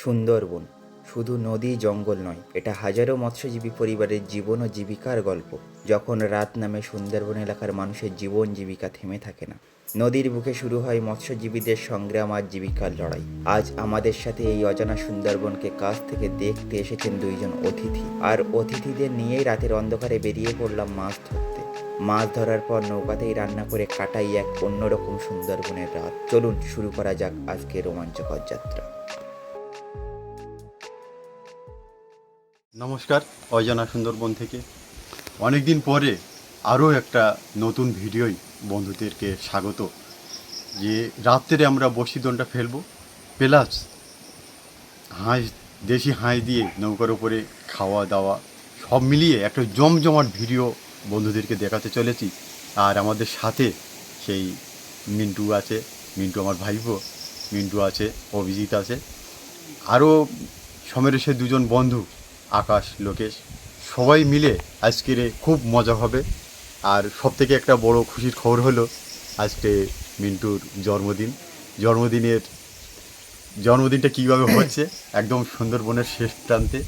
সুন্দরবন শুধু নদী জঙ্গল নয়, এটা হাজারো মৎস্যজীবী পরিবারের জীবন ও জীবিকার গল্প। যখন রাত নামে সুন্দরবন এলাকার মানুষের জীবন জীবিকা থেমে থাকে না। নদীর বুকে শুরু হয় মৎস্যজীবীদের সংগ্রাম আর জীবিকার লড়াই। আজ আমাদের সাথে এই অজানা সুন্দরবনকে কাছ থেকে দেখতে এসেছেন দুইজন অতিথি, আর অতিথিদের নিয়েই রাতের অন্ধকারে বেরিয়ে পড়লাম মাছ ধরতে। মাছ ধরার পর নৌকাতেই রান্না করে কাটাই এক অন্যরকম সুন্দরবনের রাত। চলুন শুরু করা যাক আজকের রোমাঞ্চকর যাত্রা। নমস্কার, অজানা সুন্দরবন থেকে অনেক দিন পরে আরও একটা নতুন ভিডিওই বন্ধুদেরকে স্বাগত। যে রাত্রে আমরা বড়শিদনটা ফেলবো, প্লাস দেশি হাঁস দিয়ে নৌকার উপরে খাওয়া দাওয়া সব মিলিয়ে একটা জমজমাট ভিডিও বন্ধুদেরকে দেখাতে চলেছি। আর আমাদের সাথে সেই মিন্টু আছে, মিন্টু আমার ভাইপো, মিন্টু আছে, অভিজিৎ আছে, আরও সমরেশের দুজন বন্ধু আকাশ, লোকেশ, সবাই মিলে আজকের খুব মজা হবে। আর সবথেকে একটা বড় খুশির খবর হলো আজকে মিন্টুর জন্মদিনটা কীভাবে হচ্ছে একদম সুন্দরবনের শেষ প্রান্তে।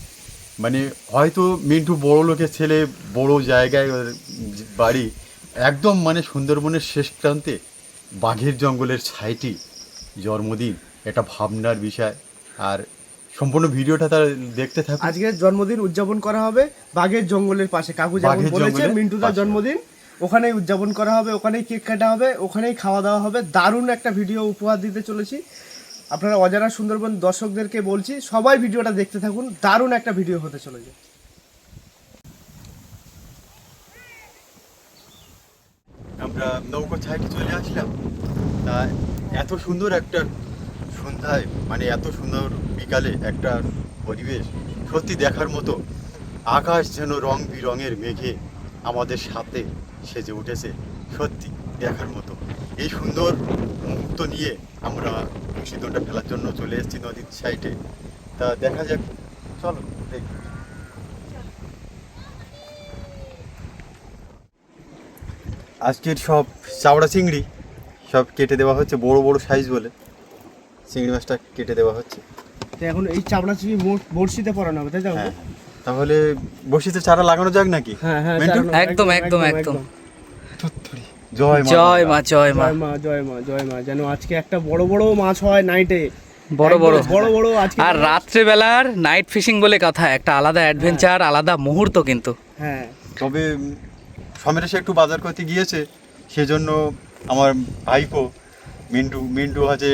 মানে হয়তো মিন্টু বড় লোকের ছেলে, বড় জায়গায় বাড়ি, একদম মানে সুন্দরবনের শেষ প্রান্তে বাঘের জঙ্গলের ছাইটি জন্মদিন, এটা ভাবনার বিষয়। আর সম্পূর্ণ ভিডিওটা তারা দেখতে থাকুন। আজকে জন্মদিন উদযাপন করা হবে বাঘের জঙ্গলের পাশে। কাকু যেমন বলেছে মিন্টুদার জন্মদিন ওখানেই উদযাপন করা হবে, ওখানেই কেক কাটা হবে, ওখানেই খাওয়া দাওয়া হবে। দারুণ একটা ভিডিও উপহার দিতে চলেছি। আপনারা অজানা সুন্দরবন দর্শকদেরকে বলছি, সবাই ভিডিওটা দেখতে থাকুন, দারুণ একটা ভিডিও হতে চলেছে। আমরা নৌকো ছাইটে চলে আসলাম। তা এত সুন্দর একটা সন্ধ্যায়, মানে এত সুন্দর বিকালে একটা পরিবেশ সত্যি দেখার মতো। আকাশ যেন রং বিরঙের মেঘে আমাদের সাথে সেজে উঠেছে, সত্যি দেখার মতো। এই সুন্দর মুহূর্ত নিয়ে আমরা বড়শিদনটা ফেলার জন্য চলে এসেছি নদীর সাইডে। তা দেখা যাক, চলো দেখি। আজকের সব চাওড়া চিংড়ি সব কেটে দেওয়া হচ্ছে, বড় বড় সাইজ বলে চিংড়ি মাছটা কেটে দেওয়া হচ্ছে। তো এখন এই চাপড়া চিংড়ি বড়শিতে পরানো হবে, তাই তো? হ্যাঁ, তাহলে বড়শিতে চারা লাগানো যাক নাকি? হ্যাঁ হ্যাঁ, একদম একদম একদম। জয় মা, জয় মা, জয় মা, জয় মা, জয় মা, জয় মা। যেন আজকে একটা বড় বড় মাছ হয় নাইটে, বড় বড় বড় বড় আজকে। আর রাত্রে বেলার নাইট ফিশিং বলে কথা, একটা আলাদা অ্যাডভেঞ্চার, আলাদা মুহূর্ত কিন্তু। হ্যাঁ, তবে সমরেশ একটু বাজার করতে গিয়েছে, সেজন্য আমার ভাইপো মিন্টু আছে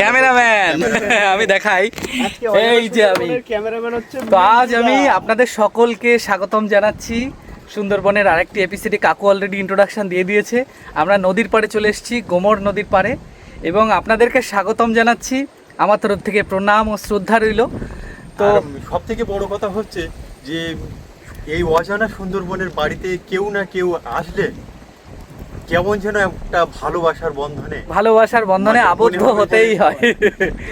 ক্যামেরাম্যান। আমি দেখাই, এই যে আমি ক্যামেরাম্যান হচ্ছে। তো আজ আমি আপনাদের সকলকে স্বাগতম জানাচ্ছি সুন্দরবনের আরেকটি এপিসোডে। কাকু অলরেডি ইন্ট্রোডাকশন দিয়ে দিয়েছে। আমরা নদীর পাড়ে চলে এসেছি, গোমর নদীর পাড়ে, এবং আপনাদেরকে স্বাগতম জানাচ্ছি। আমার তরফ থেকে প্রণাম ও শ্রদ্ধা রইল। তো সব থেকে বড় কথা হচ্ছে যে এই অজানা সুন্দরবনের বাড়িতে কেউ না কেউ আসলে কেমন যেন একটা ভালোবাসার বন্ধনে আবদ্ধ হতেই হয়।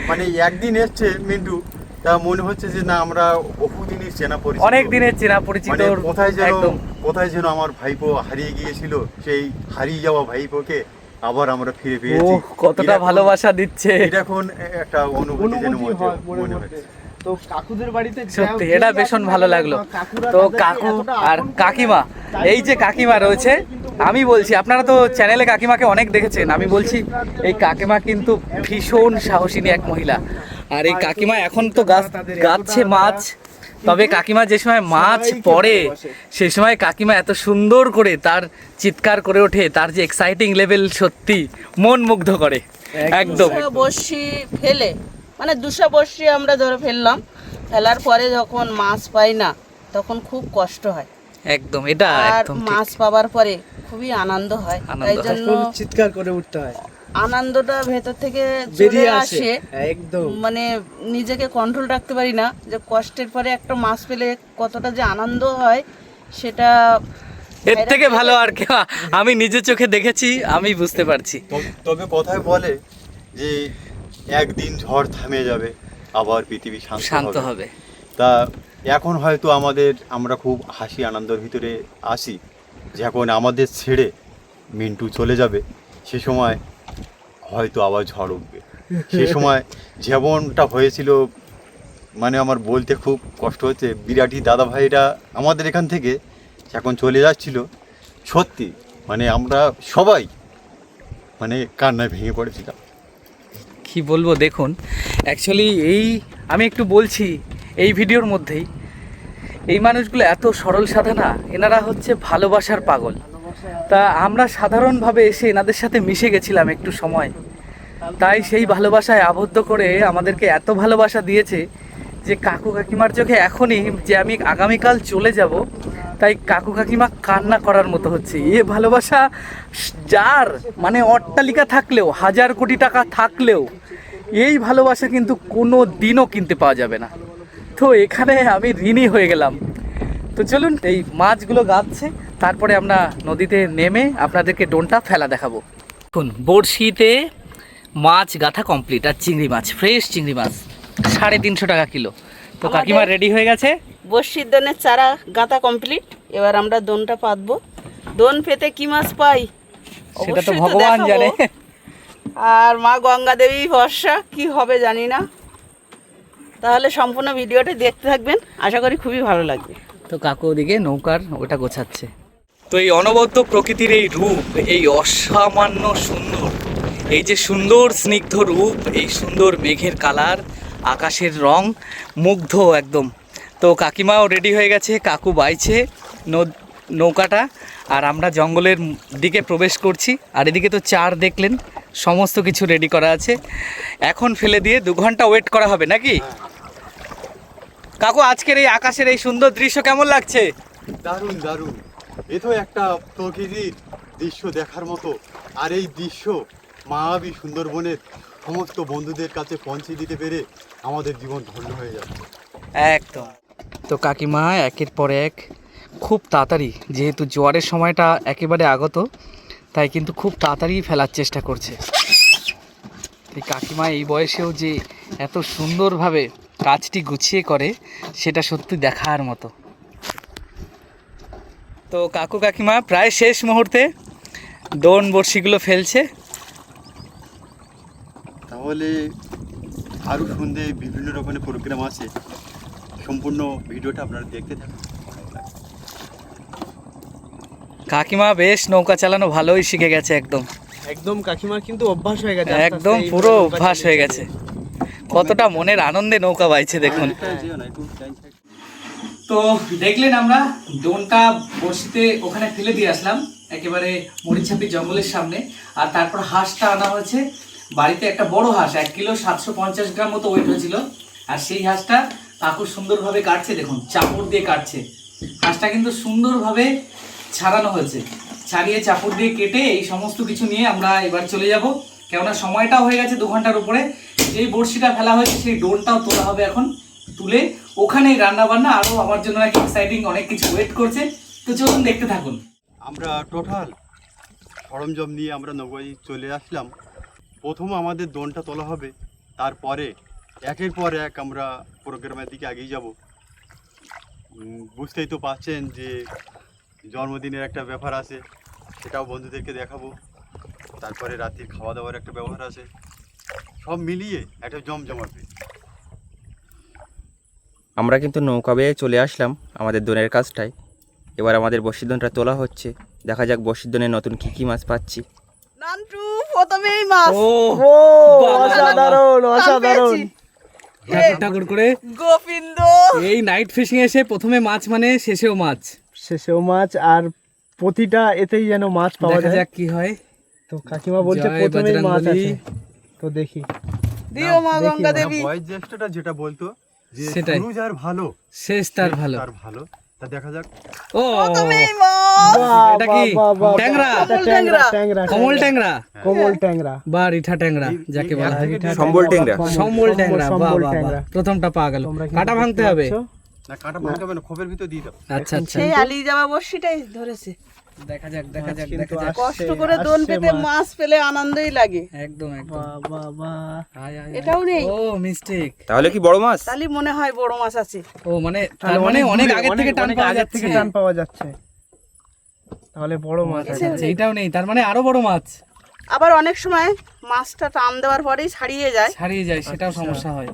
মানে একদিন এসছে মিন্টু, তা মনে হচ্ছে যে না, আমরা বহুদিনই চেনা পরিচিত, অনেক দিনের চেনা পরিচিত। মানে কোথায় যেন আমার ভাইপো হারিয়ে গিয়েছিল, সেই হারিয়ে যাওয়া ভাইপোকে আবার আমরা ফিরে পেয়েছি। কতটা ভালোবাসা দিচ্ছে, এরকম একটা অনুভূতি যেন মনে হচ্ছে। তো কাকুদের বাড়িতে সত্যি এটা ভীষণ ভালো লাগলো। তো কাকু আর কাকিমা, এই যে কাকিমা রয়েছে, আমি বলছি আপনারা তো চ্যানেলে কাকিমাকে অনেক দেখেছেন, আমি বলছি এই কাকিমা কিন্তু ভীষণ সাহসিনী এক মহিলা। আর এই কাকিমা এখন তো গাচ্ছে মাছ, তবে কাকিমা যে সময় মাছ পড়ে সেই সময় কাকিমা এত সুন্দর করে তার চিৎকার করে ওঠে, তার যে এক্সাইটিং লেভেল সত্যি মন মুগ্ধ করে একদম। বড়শি ফেলে মানে 200 বড়শি আমরা ধরে ফেলার পরে যখন মাছ পাই না তখন খুব কষ্ট হয় একদম, এটা আর একদম মাছ পাওয়ার পরে খুবই আনন্দ হয়। তাই জন্য চিৎকার করে উঠতে হয়, আনন্দটা ভেতর থেকে বেরিয়ে চলে আসে আসে একদম। মানে নিজেকে কন্ট্রোল রাখতে পারি না, যে কষ্টের পরে একটা মাছ পেলে কতটা যে আনন্দ হয় সেটা এর থেকে ভালো আর কি আমি নিজের চোখে দেখেছি, আমি বুঝতে পারছি। তবে কথায় বলে যে একদিন ঝড় থামে যাবে, আবার পৃথিবী শান্ত হবে। তা এখন হয়তো আমরা খুব হাসি আনন্দের ভিতরে আসি, যখন আমাদের ছেড়ে মিন্টু চলে যাবে সে সময় হয়তো আবার ঝড় উঠবে। সে সময় যেমনটা হয়েছিল মানে আমার বলতে খুব কষ্ট হচ্ছে, বিরাটি দাদা ভাইরা আমাদের এখান থেকে এখন চলে যাচ্ছিল, সত্যি মানে আমরা সবাই মানে কান্নায় ভেঙে পড়েছিলাম। কি বলবো, দেখুন অ্যাকচুয়ালি আমি একটু বলছি এই ভিডিওর মধ্যেই, এই মানুষগুলো এত সরল সাধা না, এনারা হচ্ছে ভালোবাসার পাগল। তা আমরা সাধারণভাবে এসে এনাদের সাথে মিশে গেছিলাম একটু সময়, তাই সেই ভালোবাসায় আবদ্ধ করে আমাদেরকে এত ভালোবাসা দিয়েছে যে কাকু কাকিমার চোখে এখনই যে আমি আগামীকাল চলে যাব, তাই কাকু কাকিমা কান্না করার মতো হচ্ছে। এ ভালোবাসা যার মানে অট্টালিকা থাকলেও, 1000 কোটি টাকা থাকলেও এই ভালোবাসা কিন্তু কোনো দিনও কিনতে পাওয়া যাবে না। তো এখানে আমি ঋণী হয়ে গেলাম। তো চলুন, এই মাছগুলো গাচ্ছে, তারপরে আমরা নদীতে নেমে আপনাদেরকে ডোনটা ফেলা দেখাবো। দেখুন বড়শিতে মাছ গাথা কমপ্লিট, আর চিংড়ি মাছ, ফ্রেশ চিংড়ি মাছ 350 টাকা কিলো। তো কাকিমা রেডি হয়ে গেছে, বড়শির দোনের চারা গাঁথা কমপ্লিট। এবার আমরা দোনটা পাতবো। দোন পেতে কি মাছ পাই সেটা তো অবশ্যই ভগবান দেখাবো। জানে। আর মা গঙ্গা দেবী ভরসা, কি হবে জানি না। তাহলে সম্পূর্ণ ভিডিওটা দেখতে থাকবেন, আশা করি খুবই ভালো লাগবে। তো কাকু ওদিকে নৌকার ওটা গোছাচ্ছে। তো এই অনবদ্য প্রকৃতির এই রূপ, এই অসামান্য সুন্দর, এই যে সুন্দর স্নিগ্ধ রূপ, এই সুন্দর মেঘের কালার, আকাশের রং, মুগ্ধ একদম। তো কাকিমাও রেডি হয়ে গেছে, কাকু বাইছে নৌকাটা, আর আমরা জঙ্গলের দিকে প্রবেশ করছি। আর এদিকে তো চার দেখলেন, সমস্ত কিছু রেডি করা আছে। এখন ফেলে দিয়ে 2 ঘন্টা ওয়েট করা হবে নাকি কাকু? আজকের এই আকাশের এই সুন্দর দৃশ্য কেমন লাগছে? দারুণ দারুণ, এ তো একটা প্রকৃতির দৃশ্য দেখার মতো। আর এই দৃশ্য মায়াবী সুন্দরবনের সমস্ত বন্ধুদের কাছে পৌঁছে দিতে পেরে আমাদের জীবন ধন্য হয়ে যাচ্ছে। একদম। তো কাকিমা একের পর এক খুব তাড়াতাড়ি, যেহেতু জোয়ারের সময়টা একেবারে আগত, তাই কিন্তু খুব তাড়াতাড়ি ফেলার চেষ্টা করছে। এই কাকিমা এই বয়সেও যে এত সুন্দরভাবে কাজটি গুছিয়ে করে, সেটা সত্যি দেখার মতো। তো কাকু কাকিমা প্রায় শেষ মুহূর্তে দোন বড়শিগুলো ফেলছে। তাহলে আরও সন্ধ্যে বিভিন্ন রকমের প্রোগ্রাম আছে, সম্পূর্ণ ভিডিওটা আপনারা দেখতে থাকুন। কাকিমা বেশ নৌকা চালানো ভালোই শিখে গেছে, একদম একদম কাকিমার কিন্তু অভ্যাস হয়ে গেছে, একদম পুরো অভ্যাস হয়ে গেছে। কতটা মনের আনন্দে নৌকা বাইছে দেখুন। তো দেখলেন আমরা ডোনটা বড়শিতে ওখানে ফেলে দিয়ে আসলাম, একেবারে মরিচাপি জঙ্গলের সামনে। আর তারপর হাঁসটা আনা হয়েছে বাড়িতে, একটা বড় হাঁস, 1 কিলো 750 গ্রাম মতো ওয়েট হয়েছিল। আর সেই হাঁসটা কাকু সুন্দরভাবে কাটছে, দেখুন চাপড় দিয়ে কাটছে। হাঁসটা কিন্তু সুন্দরভাবে ছাড়ানো হয়েছে, ছাড়িয়ে চাপড় দিয়ে কেটে এই সমস্ত কিছু নিয়ে আমরা এবার চলে যাব, কেননা সময়টাও হয়ে গেছে 2 ঘন্টার উপরে। যেই বড়শিটা ফেলা হয়েছে সেই ডোনটাও তোলা হবে এখন, তুলে ওখানেই রান্না বান্না, আরও আমার জন্য এক এক্সাইটিং অনেক কিছু ওয়েট করছে। তো চলুন দেখতে থাকুন। আমরা টোটাল সরঞ্জাম নিয়ে আমরা নৌকায় চলে আসলাম। প্রথম আমাদের দোনটা তোলা হবে, তারপরে একের পর এক আমরা প্রোগ্রামের দিকে এগিয়ে যাব। বুঝতেই তো পাচ্ছেন যে জন্মদিনের একটা ব্যাপার আছে, সেটাও বন্ধুদেরকে দেখাবো। তারপরে রাত্রির খাওয়া দাওয়ার একটা ব্যবহার আছে, সব মিলিয়ে একটা জমজমাট। আমরা কিন্তু নৌকা বেয়ে চলে আসলাম আমাদের দোনের কাজটায়। এবার আমাদের বড়শির দোনটা তোলা হচ্ছে, দেখা যাক বড়শির দোনে নতুন কী কী মাছ পাচ্ছি। নান্টু প্রথমেই মাছ। ও অসাধারণ অসাধারণ। ঠাকুর ঠাকুর করে গোবিন্দ এই নাইট ফিশিং এসে প্রথমে মাছ মানে শেষেও মাছ। শেষেও মাছ, আর প্রতিটা এতেই যেন মাছ পাওয়া দেখা যায়। যাক কি হয়। তো কাকিমা বলছে জয় প্রথমেই মাছ বজরংবলী। আছে, তো দেখি। দিও মা গঙ্গা দেবী। বয়স জ্যেষ্ঠটা যেটা বলতো যে সেটাই। শুরু যার ভালো শেষ তার ভালো। তার ভালো, তা দেখা যাক। ও প্রথমেই মাছ। এটা কি ট্যাংরা? এটা ট্যাংরা, ট্যাংরা, কমল ট্যাংরা কোমল ট্যাংরা, বা রিঠা ট্যাংরা যাকে বলা হয়। সম্বল ট্যাংরা। সম্বল ট্যাংরা, বাহ সম্বল বাহ ট্যাংরা। বাহ। প্রথমটা পাওয়া গেল, তোমরা কিন্তু কাটা ভাঙতে দেখতে হবে। পাচ্ছ? না কাটা ভাঙতে হবে না, খোপের ভিতর দিয়ে দাও। আচ্ছা আচ্ছা, সেই আলি যাওয়া বড়শিটাই ধরেছে। দেখা যাক দেখা মাছ যাক কিন্তু দেখা যাক। কষ্ট করে দোন পেতে মাছ পেলে আনন্দই লাগে। একদম একদম। বাবা, আয়, আয়, আয়। এটাও নেই। ও মিস্টেক। তাহলে কি বড় মাছ? তাহলে মনে হয় বড় মাছ আছে। ও মানে তার মানে অনেক আগে থেকে টান পাওয়া আগের থেকে যাচ্ছে। টান পাওয়া যাচ্ছে, তাহলে বড় মাছ আছে। আচ্ছা, এইটাও নেই, তার মানে আরো বড় মাছ আবার অনেক সময় মাছটা টান দেওয়ার পরেই ছাড়িয়ে যায়। ছাড়িয়ে যায়, সেটাও সমস্যা হয়।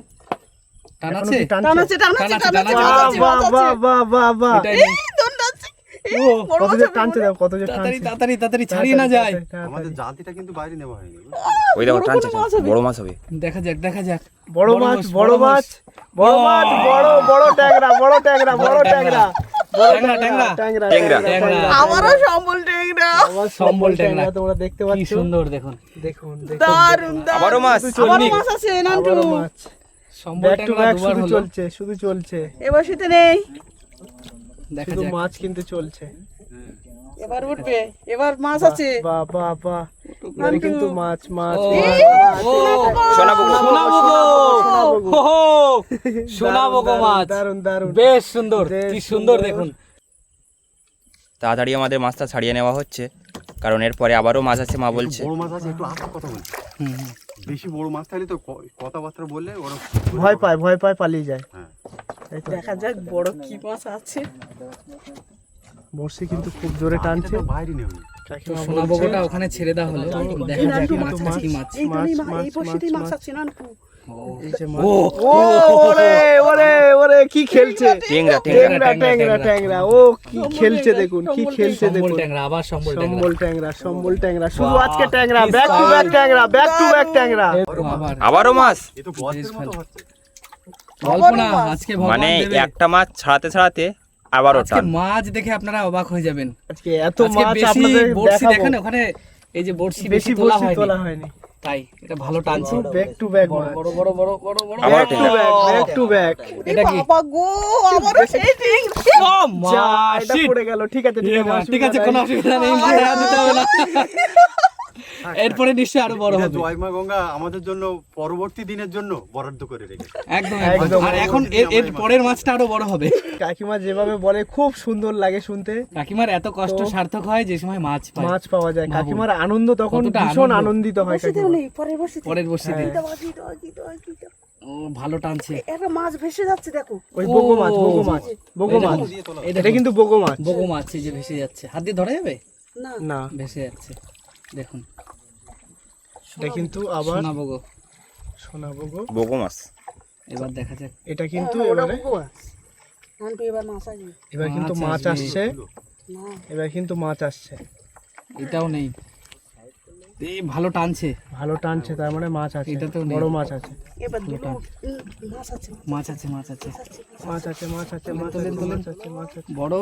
টান এখনো আছে? কি টানছে? টানাচ্ছে টানাচ্ছে টানাচ্ছে, টানাচ্ছে টানাচ্ছে, বাহ টানাচ্ছে, বাহ টানাচ্ছে। বাহ বাহ বাহ বাহ। এটাই এই নেই। দৌড়াচ্ছে। এই, ও, বড় কত মাছ যে হবে, টানছে বড় দাও, কত যে তাড়াতাড়ি টানছে। তাড়াতাড়ি তাড়াতাড়ি ছাড়িয়ে না যায়। আমাদের জালতিটা কিন্তু বাইরে নেওয়া হয়নি। ওই দেখো বড় টানছে, কোনো মাছ হবে। বড় মাছ হবে। দেখা যাক দেখা যাক। বড় মাছ, বড় মাছ, বড় বড় মাছ, বড় বড় ট্যাংরা, বড় ট্যাংরা, বড় ট্যাংরা, বড় ট্যাংরা, ট্যাংরা, ট্যাংরা, ট্যাংরা, ট্যাংরা। ট্যাংরা। আমারও সম্বল ট্যাংরা। আবার সম্বল সম্বল ট্যাংরা। ট্যাংরা তোমরা দেখতে কি পাচ্ছ। সুন্দর দেখুন। দেখুন, দেখুন, দারুণ দেখুন। দারুণ। আবারও মাছ। আবারও মাছ আছে নান্টু। আবারও মাছ। সম্বল ব্যাক টু ট্যাংরা ব্যাক দুবার শুধু হলো। চলছে, শুধু চলছে। এবার শীতে নেই, দেখা শুধু যাক। মাছ কিন্তু চলছে। এবার উঠবে, এবার মাছ আছে। বাহ বাহ বাহ। এবারে কিন্তু মাছ, মাছ, ও, মাছ, মাছ। ও, সোনাবগো। সোনাবগো। হো, হো, সোনাবগো দারুণ, মাছ। দারুণ, দারুণ। বেশ সুন্দর, বেশ কি সুন্দর সুন্দর। দেখুন। তাড়াতাড়ি আমাদের মাছটা ছাড়িয়ে নেওয়া হচ্ছে, কারণ এরপরে আবারও মাছ আছে মা বলছে। বড় মাছ আছে, একটু আস্তে কথা বলছি। হুম, হুম। বেশি বড় মাছ থাকলে তো কথাবার্তা বললে ওরা ভয় পায়, ভয় পায়, পালিয়ে যায়। হ্যাঁ। তাই তো? দেখা যাক বড় কি মাছ আছে। বড়শি কিন্তু খুব জোরে টানছে। তো বাইরে নেওয়া হয়নি। কাকিমা বলছে, সোনাবগোটা ওখানে ছেড়ে দেওয়া হলো। দেখা যাক নান্টু মাছ মাছ কি মাছ। এই তো নেই, মাছ, এই বসিতেই মাছ, মাছ আছে নান্টু। এই যে মাছ। ও, ও, ওরে, ওরে, ওরে, কি খেলছে? ট্যাংরা, ট্যাংরা, ট্যাংরা, ট্যাংরা, ট্যাংরা। ট্যাংরা। ও কি খেলছে দেখুন, কি খেলছে সম্বল দেখুন। ট্যাংরা, আবার সম্বল ট্যাংরা। সম্বল ট্যাংরা, সম্বল ট্যাংরা। শুধু বাহ, আজকে ট্যাংরা, কি ব্যাক টু ব্যাক style। ট্যাংরা, ব্যাক টু ব্যাক ট্যাংরা। ও, আবার আবারও মাছ। এ তো গল্পের মতো হচ্ছে। গল্প না, আজকে মানে ভগবান দেবে। একটা মাছ ছাড়াতে ছাড়াতে আবারও আজকে টান। মাছ দেখে আপনারা অবাক হয়ে যাবেন। আজকে এত আজকে মাছ বেশি আপনাদের বড়শি দেখাবো। দেখেন ওখানে, এই যে বড়শি বেশি বেশি তোলা বড়শি হয়নি, তোলা হয়নি। তাই এটা ভালো টানছে। ব্যাক টু ব্যাক বড় মাছ। বড় বড় বড় বড় বড় আবার ব্যাক টু ট্যাংরা। Back, back to back. এটা কি? বাবা গো, আবারও সেই ঠিক। ও যা, মা, এটা shit! পড়ে গেল। ঠিক আছে, ঠিক আছে, ঠিক আছে, অসুবিধা কোনো নাই। অসুবিধা নেই, মাথায় হাত দিতে হবে না। এরপরে নিশ্চয়ই আরো বড় এটা হবে। জয়মা গঙ্গা আমাদের জন্য পরবর্তী দিনের জন্য বরাদ্দ করে রেখেছে। একদম একদম। একদম। আর এখন এর পরের মাছটা আরো বড় হবে। কাকিমা যেভাবে বলে খুব সুন্দর লাগে শুনতে। কাকিমার এত কষ্ট তো- সার্থক হয় যে সময় মাছ পায়। মাছ পাওয়া যায়, ভাবুন। কাকিমার আনন্দ তখন কতটা ভীষণ আনন্দ। আনন্দিত হয় বসিতেও কাকিমা। নেই, পরের বসিতে। পরের বর্ষিতে হ্যাঁ। দাও, দাও। ও ভালো টানছে। একটা মাছ ভেসে যাচ্ছে দেখো। ওই ও, বগো মাছ, বগো মাছ, বগো এই মাছ। দেখুন, এই এটা দেখুন, কিন্তু বগো মাছ। বগো মাছ এই যে ভেসে যাচ্ছে, হাত দিয়ে ধরা যাবে? না, না, ভেসে যাচ্ছে দেখুন, এটা কিন্তু আবার সোনা বগো। সোনা বগো। বগো মাছ। এবার দেখা যাক। এটা কিন্তু ওটা এবারে, বুকু মাছ। নান্টু এবার মাছ আসবে। এবার কিন্তু মাছ মাছ আসবে। আসছে। না, এবার কিন্তু মাছ আসছে। এটাও নেই। এই ভালো টানছে, ভালো টানছে, তার মানে মাছ আছে, এটাতেও নেই। বড় মাছ আছে। এবার দুটো মাছ আছে। মাছ আছে মাছ আছে মাছ আছে, মাছ আছে, মাছ আছে, মাছ আছে, মাছ আছে। বড়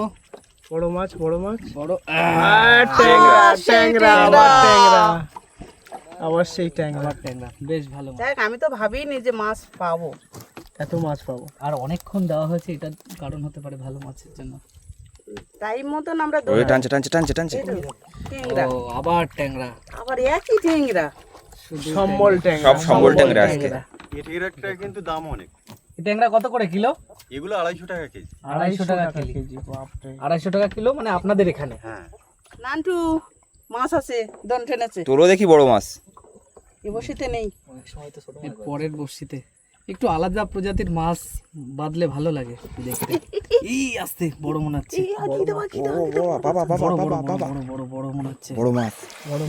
বড় মাছ, বড় মাছ। বড়। ট্যাংরা, ট্যাংরা, আবার ট্যাংরা। ট্যাংরা। আবার সেই ট্যাংরা। আবার ট্যাংরা, বেশ ভালো মাছ। দেখ, আমি তো ভাবিনি যে মাছ পাবো। এত মাছ পাবো। আর অনেকক্ষণ দেওয়া হয়েছে, এটা কারণ হতে পারে ভালো মাছের জন্য। টাইম মতন আমরা ওই দৌড়াই। টানছে টানছে টানছে টানছে। ট্যাংরা, ও আবার ট্যাংরা, আবার একই ট্যাংরা। শুধু সম্বল ট্যাংরা, সব সম্বল ট্যাংরা আজকে। এটির একটা কিন্তু দাম অনেক। এই ট্যাংরা কত করে কিলো? এগুলো 250 টাকা কেজি। 250 টাকা কেজি। কেজি। বাপরে। 250 টাকা কিলো মানে আপনাদের এখানে। হ্যাঁ। নান্টু মাছ আছে, দন টেনেছে। তোরও দেখি বড় মাছ। এ বসিতে নেই। এর পরের বর্ষিতে একটু আলাদা প্রজাতির মাছ বাদলে ভালো লাগে দেখতে। এই আস্তে বড় মনে হচ্ছে, বাবা বাবা বড় বড় বাবা বড় বাবা বড় বড় বড় মনে হচ্ছে, বড় মাছ।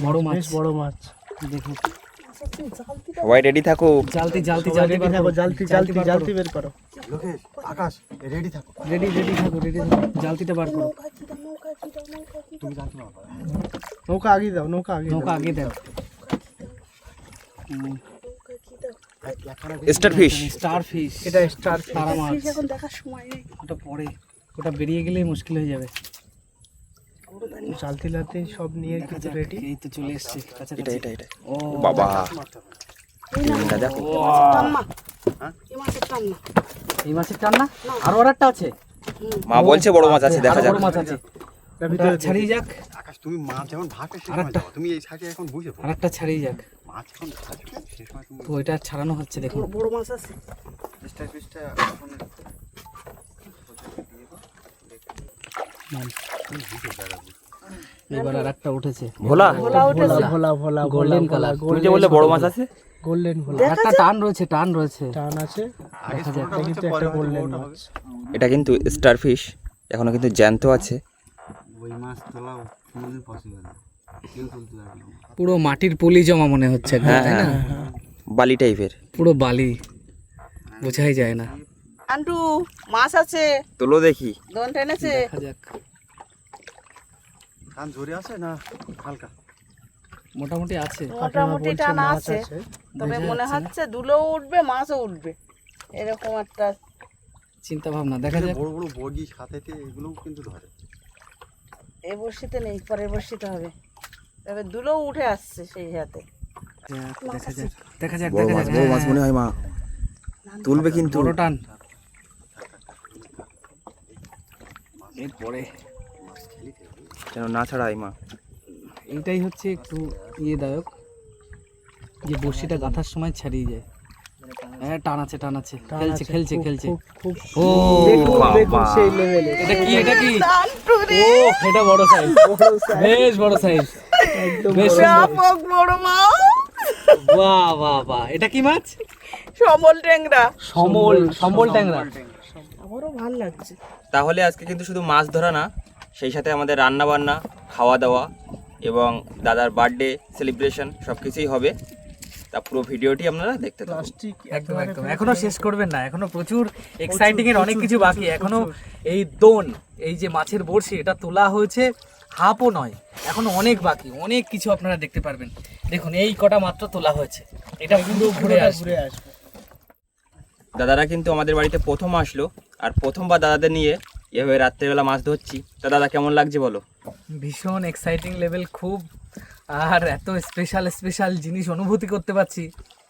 বড় মাছ, বেশ বড় মাছ। দেখুন। সবাই রেডি থাকো। জালতি জালতি সবাই জালতি রেডি থাকো, জালতি, জালতি, জালতি বের করো। লোকেশ, আকাশ, রেডি থাকো। রেডি রেডি থাকো, রেডি থাকো, জালতিটা বার করো। নৌকা আগে দাও, নৌকা আগে দাও। নৌকা আগে দেন। Star fish. স্টার ফিশ, এটা স্টার তারা মাছ। এখন দেখার সময় নেই। ওটা পরে, ওটা বেরিয়ে গেলেই মুশকিল হয়ে যাবে। জালতি লাতি সব নিয়ে দেখা কিন্তু যাক, রেডি। এই তো চলে এসছে এটা কাছাকাছি। এটা এটা। ও বাবা ট্যাংরা দেখো। টান না। এই মাছের টান না। এই মাছের টান না, আরো আরেকটা আছে। মা বলছে বড় মাছ আছে, দেখা আরো যাক। বড় মাছ আছে, এটা ওটা ভিতরে ছাড়িয়ে যাক, আকাশ, তুমি মাছ যেমন ভাগে সে আরেকটা। তুমি এই সাইডে এখন বুঝে পড়ো। আরেকটা ছাড়িয়ে যাক। মাছ এখন ভাগে সে সময় তুমি তো এটা ছাড়ানো হচ্ছে দেখুন। বড় মাছ আছে। স্টার ফিশটা এখন এবার আরেকটা উঠেছে, ভোলা। ভোলা উঠেছে। ভোলা, ভোলা, গোল্ডেন ভোলা, কালার। তুমি যে বললে বড় মাছ আছে। গোল্ডেন ভোলা। একটা টান রয়েছে, টান রয়েছে। টান আছে। আগে এটা ছোটটা কিন্তু হচ্ছে, একটা পরে হয়তো গোল্ডেন বড়টা মাছ। হবে। এটা কিন্তু স্টার ফিশ, এখনো কিন্তু জ্যান্ত আছে। ওই মাছ তোলাও কোনোদিন পসিবল না, কেউ তুলতে পারবে না। পুরো মাটির পলি জমা মনে হচ্ছে একদম, হ্যাঁ তাই না? হ্যাঁ বালি টাইপের। পুরো বালি। বোঝাই যায় না। আন্টু মাছ আছে, তোলো দেখি। দোন টেনেছে। দেখা যাক। কান জোরে আছে না হালকা? মোটামুটি আছে। মোটামুটি টানা মাছ আছে, আছে। তবে বোঝা মনে যাচ্ছে না। হচ্ছে দুলোও উঠবে মাছও উঠবে, এরকম একটা চিন্তা ভাবনা, দেখা যাক। বড় বড় বগি সাথেতে এগুলোও কিন্তু ধরে। এই বর্ষিতে নেই, পরের বর্ষিতে হবে, তবে দুলোও উঠে আসছে সেই হাতে। দেখা যাক, দেখা যাক, বড় দেখা মাছ, যাক। বড় মাছ মনে হয় মা। তুলবে কিন্তু। বড় টান। এরপরে যেন না ছাড়াই মা। এইটাই হচ্ছে একটু দায়ক, যে বড়শিটা গাঁথার সময় ছাড়িয়ে যায়। হ্যাঁ, টান আছে, টান আছে, খেলছে খেলছে খেলছে। ও দেখুন সেই লেভেলে। এটা কি, এটা কি? আন্টু রে, ও, এটা বড় সাইজ, বেশ বড় সাইজ, বেশ সুন্দর। ব্যাপক বড় মাছ, বাহ বাহ বাহ, এটা কি মাছ? সমল ট্যাংরা। সম্বল ট্যাংরা। আমারও ভালো লাগছে। তাহলে আজকে কিন্তু শুধু মাছ ধরা না, সেই সাথে আমাদের রান্না বান্না, খাওয়া দাওয়া এবং দাদার বার্থডে সেলিব্রেশন সব কিছুই হবে। তা পুরো ভিডিওটি আপনারা দেখতে থাকুন। প্লাস্টিক একদম একদম, এখনো শেষ করবেন না, এখনো প্রচুর এক্সাইটিং এর অনেক কিছু বাকি। এখনো এই দোন, এই যে মাছের বড়শি, এটা তোলা হয়েছে, হাফও নয়, এখনো অনেক বাকি, অনেক কিছু আপনারা দেখতে পারবেন। দেখুন, এই কটা মাত্র তোলা হয়েছে, এটা পুরো ঘুরে আসবে। দাদারা কিন্তু আমাদের বাড়িতে প্রথম আসলো, আর প্রথমবার দাদাদের নিয়ে এভাবে রাত্রেবেলা মাছ ধরছি। তা দাদা কেমন লাগছে বলো? ভীষণ এক্সাইটিং লেভেল খুব, আর এত স্পেশাল স্পেশাল জিনিস অনুভূতি করতে পারছি,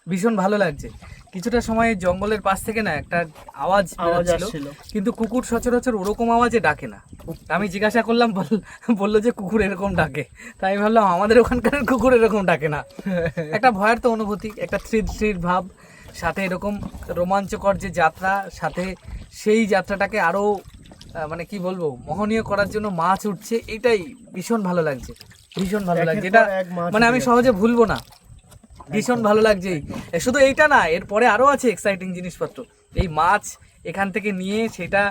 ভীষণ ভালো লাগছে। কিছুটা সময় জঙ্গলের পাশ থেকে না একটা আওয়াজ বেরোচ্ছিল, আসছিল। কিন্তু কুকুর সচরাচর ওরকম আওয়াজে ডাকে না। আমি জিজ্ঞাসা করলাম, বললো যে কুকুর এরকম ডাকে। তাই আমি ভাবলাম আমাদের ওখানকার কুকুর এরকম ডাকে না। একটা ভয়ের তো অনুভূতি, একটা থ্রিল ভাব, সাথে এরকম রোমাঞ্চকর যে যাত্রা, সাথে সেই যাত্রাটাকে আরও মানে কি বলবো, মোহনীয় করার জন্য মাছ উঠছে, এটাই ভীষণ ভালো লাগছে, ভীষণ ভালো লাগছে। এটা মানে আমি সহজে ভুলবো না, ভীষণ ভালো লাগছে। শুধু এইটা না, এরপরে আরও আছে এক্সাইটিং জিনিসপত্র। এই মাছ এখান থেকে নিয়ে সেটা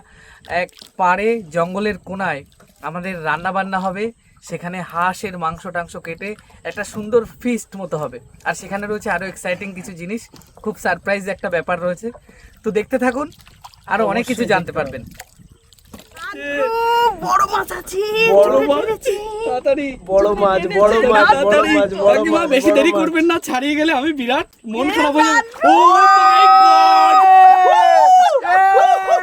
এক পাড়ে জঙ্গলের কোনায় আমাদের রান্না বান্না হবে, সেখানে হাঁসের মাংস টাংস কেটে একটা সুন্দর ফিস্ট মতো হবে। আর সেখানে রয়েছে আরও এক্সাইটিং কিছু জিনিস, খুব সারপ্রাইজ একটা ব্যাপার রয়েছে। তো দেখতে থাকুন, আরও অনেক কিছু জানতে পারবেন। বড় মাছ আছে, তাড়াতাড়ি বড় মাছ, বড় মাছ, বড় মাছ, বড় কাকিমা, মাছ, বেশি বড় দেরি মাছ। করবেন না, ছাড়িয়ে গেলে আমি বিরাট মন খারাপ হয়ে যাবে। ও মাই গড,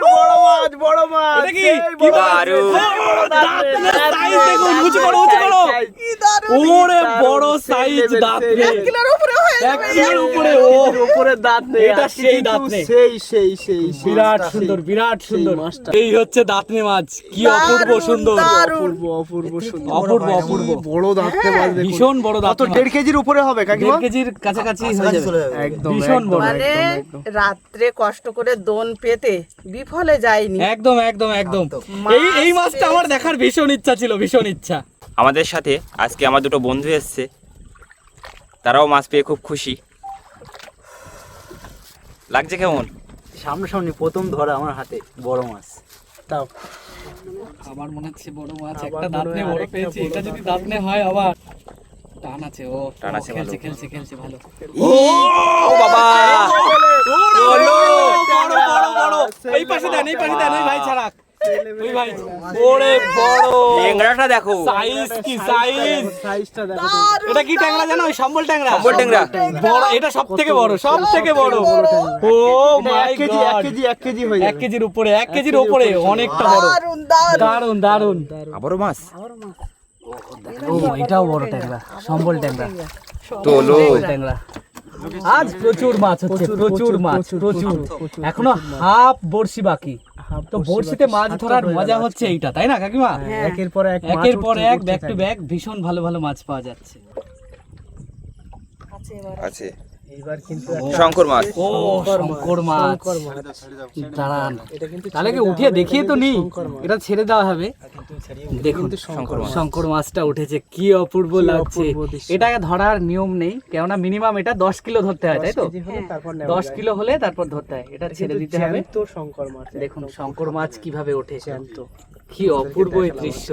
বড় মাছ, বড় মাছ। এটা কি? এই কি বড় মাছ? মাছ, দারুণ। দাঁতের size দেখুন, উঁচু করো, উঁচু করো। কি দারুণ, ওরে বড় সাইজ দাঁত রে, 1 কিলোর উপরে হয়ে এক যাবে। কিলোর উপরে। ও এর উপরে দাঁত নেই, এটা আজকে সেই কিন্তু দাঁত নেই। সেই বিরাট মাছটা, সুন্দর, সেই- বিরাট সেই সুন্দর। মাছটা। এই হচ্ছে দাঁতনে মাছ, কি অপূর্ব দারুণ, সুন্দর, দারুণ। অপূর্ব সুন্দর, অপূর্ব অপূর্ব, বড় দাঁতে মাছ দেখুন। ভীষণ বড় দাঁত। কত 1.5 কেজির উপরে হবে কাকিমা? 1.5 কেজির কাছাকাছি হয়ে যাবে, একদম ভীষণ একদম, বড়। মানে একদম। রাত্রে কষ্ট করে দোন পেতে বিফলে যায়নি। একদম একদম একদম। এই মাছটা আমার দেখার ভীষণ ইচ্ছা ছিল, ভীষণ ইচ্ছা। আমাদের সাথে আজকে আমার দুটো বন্ধু এসছে, তারাও মাছ পেয়ে খুব খুশি। লাগছে কেমন? সামনাসামনি প্রথম ধরা আমার হাতে বড় মাছ। তাও আমার মনে হচ্ছে বড় মাছ, আবার একটা মনে দাঁতনে হয় বড় আরেকটা পেয়েছি। বড় এটা যদি দাঁতনে দাঁতনে হয় আবার টান আছে। ও টান আছে, খেলছে ভালো। খেলছে খেলছে ভালো। ও বাবা, বড় বড় বড়, এই পাশে দেন, এই পাশে দেন, ওই ভাই ছাড়া, ওই ভাই। ওরে বড় ট্যাংরাটা দেখো। সাইজ, কি সাইজ! সাইজটা দেখো। এটা কি ট্যাংরা জানো? ওই সম্বল ট্যাংরা। সম্বল ট্যাংরা। বড়, এটা সব থেকে বড়, সব থেকে বড়। ও মাই 1 কেজি, গড, 1 কেজি হয়ে 1 যাবে। কেজির উপরে, 1 কেজির উপরে, অনেকটা বড়। দারুণ দারুণ। দারুন দারুন। আবারও মাছ। ও এটাও বড় ট্যাংরা, সম্বল ট্যাংরা, তোলো। সম্বল ট্যাংরা। আজ প্রচুর মাছ হচ্ছে, প্রচুর মাছ, প্রচুর। এখনো হাফ বড়শি বাকি। তো বড়শিতে মাছ ধরার মজা হচ্ছে এইটা, তাই না কাকিমা? একের পর এক মাছ একের পর উঠতে এক, উঠতে ব্যাক টু থাকবে। ব্যাক, ভীষণ ভালো ভালো মাছ পাওয়া যাচ্ছে। আছে এইবার কিন্তু শঙ্কর মাছ। ও শঙ্কর মাছ, শঙ্কর মাছ। দাঁড়ান, এটা কিন্তু তাহলে কি ছেড়ে উঠিয়ে দেওয়া দেখিয়ে হবে, তো এটা নিই, কিন্তু শঙ্কর মাছ। এটা ছেড়ে দেওয়া হবে। দেখুন শঙ্কর মাছ। শঙ্কর মাছটা উঠেছে, কি অপূর্ব কি লাগছে। অপূর্ব দৃশ্য। এটা ধরার নিয়ম নেই, কেননা মিনিমাম এটা 10 কিলো ধরতে হয়, তাই তো? 10 কেজি হলে তারপর নেওয়া 10 যায়। কিলো হলে তারপর ধরতে হয়, এটা ছেড়ে কিন্তু দিতে হবে। জ্যান্ত শঙ্কর মাছ। দেখুন শঙ্কর মাছ কিভাবে ওঠে, জ্যান্ত। কি অপূর্ব এই দৃশ্য।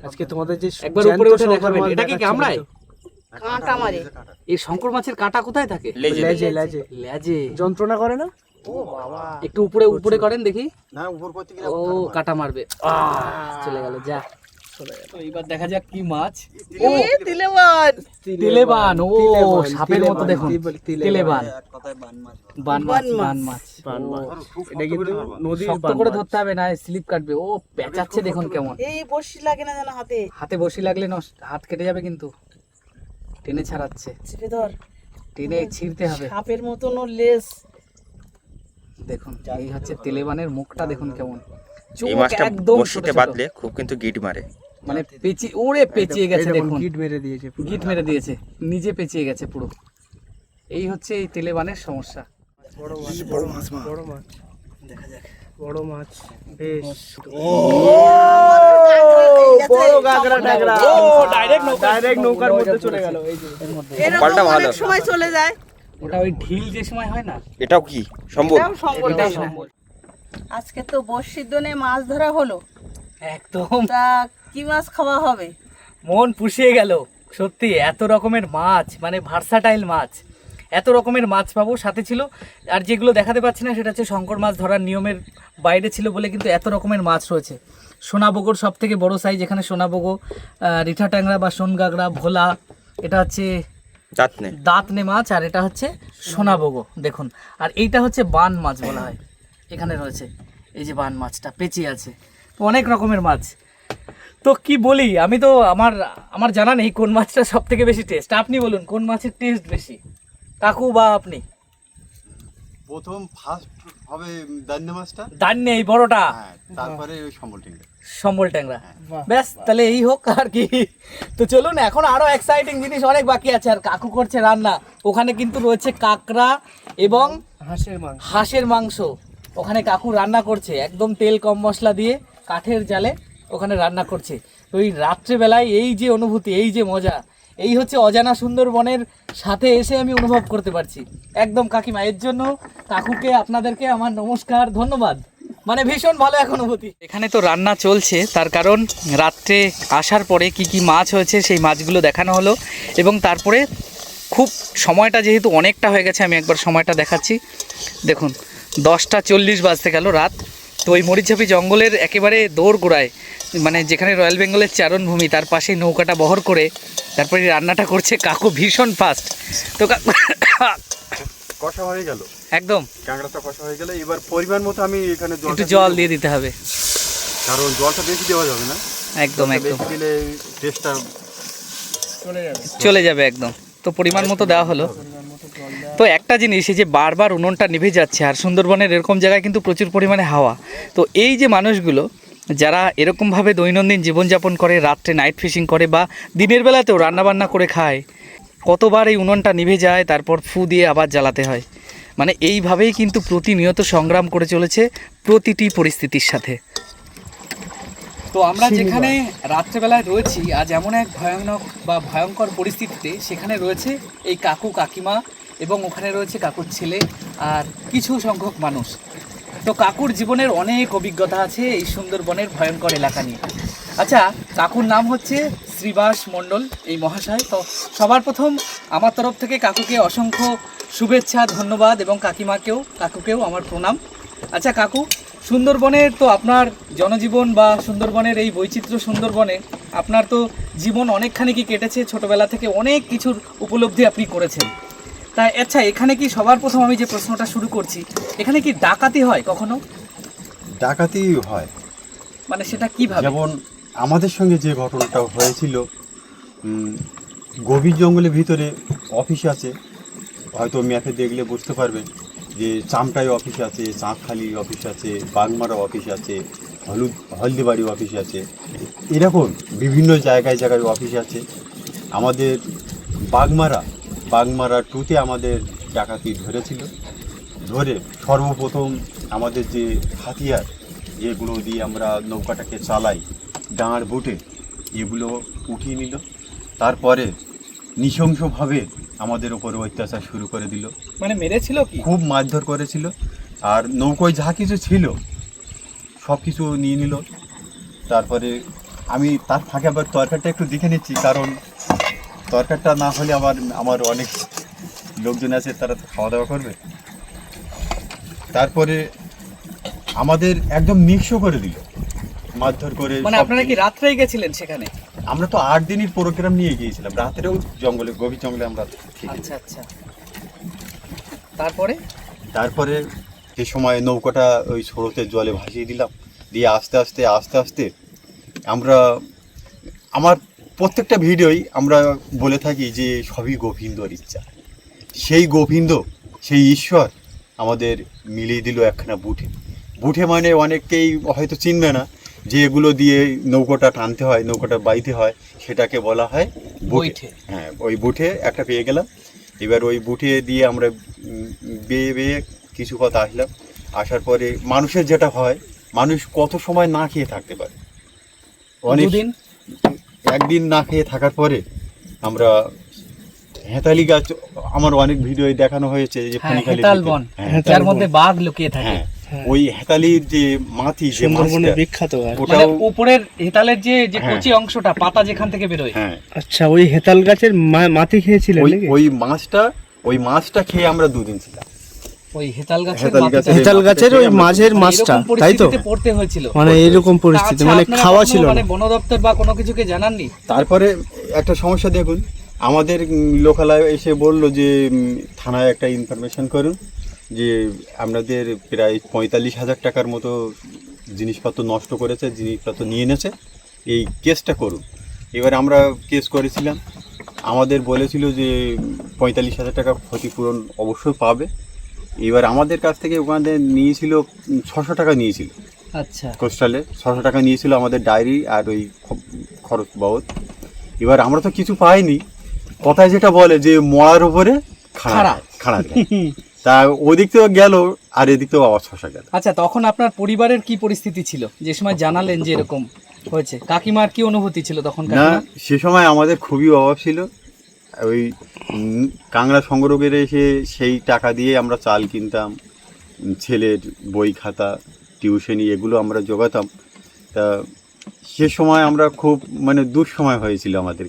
আজকে তোমাদের যে একবার জ্যান্ত উপরে উঠে শঙ্কর দেখাবেন, মাছ এটা কি দেখাচ্ছি কামড়ায়? কিন্তু। কাঁটা মারে। এই শঙ্কর মাছের কাঁটা কোথায় থাকে? লেজে। লেজে লেজে লেজে। যন্ত্রণা করে না? ও বাবা, একটু উপরে উপরে করেন দেখি। না উপর করতে গেলে ও কাটা মারবে, চলে গেল, যা চলে গেল। তো এবার দেখা যাক কি মাছ। ও তিলেবান, তিলেবান, ও সাপের মতো দেখুন, তিলেবান, বান মাছ, বান মাছ। বান মাছ। খুব এটা কিন্তু নদীর শক্ত বান করে মাছ। ধরতে হবে, না স্লিপ কাটবে। ও পেঁচাচ্ছে দেখুন কেমন, এই বড়শি লাগে না যেন হাতে, হাতে বসি লাগলে হাত কেটে যাবে, কিন্তু টেনে ছাড়াচ্ছে, চেপে ধর, টেনে ছিঁড়তে হবে। সাপের মতন ওর লেজ। দেখুন এই হচ্ছে তেলেবানের মুখটা, দেখুন কেমন, চোখ এই মাছটা একদম ছোট বড়শিতে ছোট। বাঁধলে খুব কিন্তু গিট মারে। মানে ওরে পেঁচিয়ে গেছে, এই দেখুন গিট মেরে দিয়েছে পুরো। গিট মেরে দিয়েছে, নিজে পেঁচিয়ে গেছে পুরো। এই হচ্ছে এই তেলেবানের সমস্যা। বড় মাছ, বড় মাছ, বড় মাছ, দেখা যাক। বড় মাছ, বেশ। বড় গাগরা টাগরা। ও, direct নৌকা। ডাইরেক্ট নৌকার মধ্যে চলে গেল। এই যে এর মধ্যে এরকম কপালটা ভালো। অনেক সময় চলে যায়। ওটা ওই ঢিল যে সময় হয় না, এটাও কি সম্ভব? এটাও সম্বল। এটাও সম্বল। আজকে তো বড়শির দোনে মাছ ধরা হলো, একদম তা কি মাছ খাওয়া হবে? মন পুষিয়ে গেল সত্যি। এত রকমের মাছ, মানে ভার্সাটাইল মাছ, এত রকমের মাছ পাবো। সাথে ছিল, আর যেগুলো দেখাতে পাচ্ছি না সেটা হচ্ছে শঙ্কর মাছ ধরার নিয়মের বাইরে ছিল বলে কিন্তু এত রকমের মাছ রয়েছে। সোনাবগোর সব থেকে বড় সাইজ, এখানে সোনাবগো, রিঠা ট্যাংরা বা সোনগাগরা, ভোলা, এটা হচ্ছে দাঁতনে। দাঁতনে মাছ, আর এটা হচ্ছে সোনাবগো দেখুন। আর এইটা হচ্ছে বান মাছ বলা হয়, এখানে রয়েছে এই যে বান মাছটা পেঁচিয়ে আছে। তো অনেক রকমের মাছ। তো কি বলি, আমি তো আমার জানা নেই কোন মাছটা সব থেকে বেশি টেস্ট। আপনি বলুন কোন মাছের টেস্ট বেশি, কাকু বা আপনি? প্রথম ফার্স্ট হবে দান্নে মাছটা, দান্নে, এই বড়টা, হ্যাঁ, তারপরে ওই সম্বল টিঙ্গা। সম্বল ট্যাংরা। ব্যাস, তাহলে এই হোক আর কি। তো চলুন, এখন আরো এক্সাইটিং জিনিস অনেক বাকি আছে। আর কাকু করছে রান্না, ওখানে কিন্তু রয়েছে কাঁকড়া এবং হাঁসের মাংস। হাঁসের মাংস। ওখানে কাকু রান্না করছে একদম তেল কম মশলা দিয়ে, কাঠের জালে ওখানে রান্না করছে। তো এই রাত্রেবেলায় এই যে অনুভূতি, এই যে মজা, এই হচ্ছে অজানা সুন্দরবনের সাথে এসে আমি অনুভব করতে পারছি একদম। কাকিমা, এর জন্য কাকুকে, আপনাদেরকে আমার নমস্কার, ধন্যবাদ। মানে ভীষণ ভালো এক অনুভূতি। এখানে তো রান্না চলছে, তার কারণ রাত্রে আসার পরে কি কি মাছ হয়েছে সেই মাছগুলো দেখানো হলো। এবং তারপরে খুব সময়টা যেহেতু অনেকটা হয়ে গেছে, আমি একবার সময়টা দেখাচ্ছি। দেখুন 10:40 বাজতে গেল রাত। তো ওই মরিচঝাপি জঙ্গলের একেবারে দৌড় গোড়ায়, মানে যেখানে রয়্যাল বেঙ্গলের চারণভূমি, তার পাশেই নৌকাটা বহর করে তারপরে রান্নাটা করছে কাকু, ভীষণ ফাস্ট। তো কষা হয়ে গেল, একদম কাঁকড়াটা কষা হয়ে গেল। এবার পরিমাণ মতো আমি এখানে একটু জল দিয়ে দিতে হবে, কারণ জলটা বেশি দেওয়া যাবে না, একদম একদম বেশি দিলে টেস্টটা চলে যাবে একদম। তো পরিমাণ মতো দেওয়া হলো। তো একটা জিনিস, এই যে বারবার উনুনটা নিভে যাচ্ছে, আর সুন্দরবনের এরকম জায়গায় কিন্তু প্রচুর পরিমাণে হাওয়া। তো এই যে মানুষগুলো যারা এরকমভাবে দৈনন্দিন জীবনযাপন করে, রাত্রে নাইট ফিশিং করে বা দিনের বেলাতেও রান্নাবান্না করে খায়, কতবার এই উনুনটা নিভে যায়, তারপর ফু দিয়ে আবার জ্বালাতে হয়। মানে এইভাবেই কিন্তু প্রতিনিয়ত সংগ্রাম করে চলেছে প্রতিটি পরিস্থিতির সাথে। তো আমরা যেখানে রাত্রেবেলায় রয়েছি আজ এমন এক ভয়ানক বা ভয়ঙ্কর পরিস্থিতিতে, সেখানে রয়েছে এই কাকু কাকিমা এবং ওখানে রয়েছে কাকুর ছেলে আর কিছু সংখ্যক মানুষ। তো কাকুর জীবনের অনেক অভিজ্ঞতা আছে এই সুন্দরবনের ভয়ঙ্কর এলাকা নিয়ে। আচ্ছা, কাকুর নাম হচ্ছে শ্রীবাস মণ্ডল, এই মহাশয়। তো সবার প্রথম আমার তরফ থেকে কাকুকে অসংখ্য শুভেচ্ছা, ধন্যবাদ, এবং কাকুকেও আমার প্রণাম। আচ্ছা কাকু, সুন্দরবনের তো আপনার জনজীবন বা সুন্দরবনের এই বৈচিত্র্য সুন্দরবনে আপনার তো জীবন অনেকখানি কি কেটেছে, ছোটবেলা থেকে অনেক কিছুর উপলব্ধি আপনি করেছেন। তাই আচ্ছা, এখানে কি সবার প্রথম আমি যে প্রশ্নটা শুরু করছি, এখানে কি ডাকাতি হয় কখনো? ডাকাতি হয়, মানে সেটা কিভাবে? যেমন আমাদের সঙ্গে যে ঘটনাটা হয়েছিল, গভীর জঙ্গলের ভিতরে অফিস আছে, হয়তো ম্যাপে দেখলে বুঝতে পারবেন যে চামটাই অফিস আছে, চাঁদখালি অফিস আছে, বাগমারা অফিস আছে, হলদিবাড়ি অফিস আছে, এরকম বিভিন্ন জায়গায় অফিস আছে। আমাদের বাগমারা 2-তে আমাদের ডাকাতি ধরেছিল। ধরে সর্বপ্রথম আমাদের যে হাতিয়ার, যেগুলো দিয়ে আমরা নৌকাটাকে চালাই, ডাঁড় বুটে, এগুলো উঠিয়ে নিল। তারপরে নৃশংসভাবে আমাদের ওপরে অত্যাচার শুরু করে দিল। মানে মেরেছিল কি? খুব মারধর করেছিল। আর নৌকোয় যা কিছু ছিল সব কিছু নিয়ে নিল। তারপরে আমি তার ফাঁকে আবার তরকারিটা একটু দেখে নিচ্ছি, কারণ তরকারিটা না হলে আমার অনেক লোকজন আছে, তারা তো খাওয়া দাওয়া করবে। তারপরে আমাদের একদম নিঃস্ব করে দিল, মারধর করে। মানে সব আপনারা কি কিছু। রাত্রেই গেছিলেন সেখানে? আমরা তো 8 দিনের প্রোগ্রাম নিয়ে গিয়েছিলাম, রাতেও জঙ্গলে, গভীর জঙ্গলে আমরা থেকে। আচ্ছা আচ্ছা, তারপরে তারপরে সে সময় নৌকাটা ওই স্রোতের জলে ভাসিয়ে দিলাম, দিয়ে আস্তে আস্তে আস্তে আস্তে আমরা, আমার প্রত্যেকটা ভিডিওই আমরা বলে থাকি যে সবই গোবিন্দর ইচ্ছা। সেই গোবিন্দ, সেই ঈশ্বর আমাদের মিলিয়ে দিল একখানা বুটে। বুটে মানে অনেকেই হয়তো চিনবে না, যে এগুলো দিয়ে নৌকাটা টানতে হয়, নৌকাটা বাইতে হয়, সেটাকে বলা হয় বুটে। বৈঠে। হ্যাঁ, ওই বুটে একটা পেয়ে গেলাম। এবার ওই বুটে দিয়ে আমরা বেয়ে বেয়ে কিছু পথ আসলাম। আসার পরে মানুষের যেটা হয়, মানুষ কত সময় না খেয়ে থাকতে পারে, অনেক দুদিন একদিন না খেয়ে থাকার পরে আমরা হেতালি গাছ, আমার অনেক ভিডিও দেখানো হয়েছে যে হ্যাঁ, ফণিখালির হেতাল ভিতরে। বন, হ্যাঁ, যার মধ্যে বাঘ লুকিয়ে থাকে। হ্যাঁ, ওই হেতালির যে মাটি, যে সুন্দরবনের মাছটা, বিখ্যাত গাছ। মানে ওটাও উপরের হেতালের যে যে হ্যাঁ। কচি অংশটা, পাতা যেখান থেকে বেরোয়, হ্যাঁ, আচ্ছা, ওই হেতাল গাছের মাটি খেয়েছিলেন ওই নাকি? ওই মাছটা খেয়ে আমরা দুদিন ছিলাম। ওই হেতাল গাছের হেতাল মাথাটা- গাছের- হেতাল গাছের ওই মাঝের মানে মাছটা, এরকম তাই তো? পরিস্থিতিতে পড়তে হয়েছিল। মানে এইরকম পরিস্থিতি, আচ্ছা, মানে আপনারা খাওয়া কখনো ছিল মানে না। বন দপ্তর বা কোনো কিছুকে জানাননি? তারপরে একটা সমস্যা দেখুন, আমাদের লোকালয় এসে বলল যে থানায় একটা ইনফরমেশন করুন, যে আপনাদের প্রায় 45,000 টাকার মতো জিনিসপত্র নষ্ট করেছে, জিনিসপত্র নিয়ে এনেছে, এই কেসটা করুন। এবার আমরা কেস করেছিলাম, আমাদের বলেছিল যে 45,000 টাকা ক্ষতিপূরণ অবশ্যই পাবে। এবার আমাদের কাছ থেকে ওখানে নিয়েছিল 600 টাকা নিয়েছিল, আচ্ছা, কোস্টালে 600 টাকা নিয়েছিল আমাদের ডায়েরি আর ওই খরচ বাবদ। এবার আমরা তো কিছু পাইনি, কথায় যেটা বলে যে মরার উপরে খাড়া খাড়া দেয়। তা ওদিক থেকেও গেল আর এদিক থেকেও আবার 600 গেল। আচ্ছা, তখন আপনার পরিবারের কি পরিস্থিতি ছিল যে সময় জানালেন যে এরকম হয়েছে? কাকিমার কি অনুভূতি ছিল তখন? না, কাকিমা সে সময় আমাদের খুবই অভাব ছিল। ওই কাংড়া সংগ্রহের এসে সেই টাকা দিয়ে আমরা চাল কিনতাম, ছেলের বই খাতা, টিউশনি, এগুলো আমরা জোগাতাম। তা সে সময় আমরা খুব মানে দুঃসময় হয়েছিল আমাদের।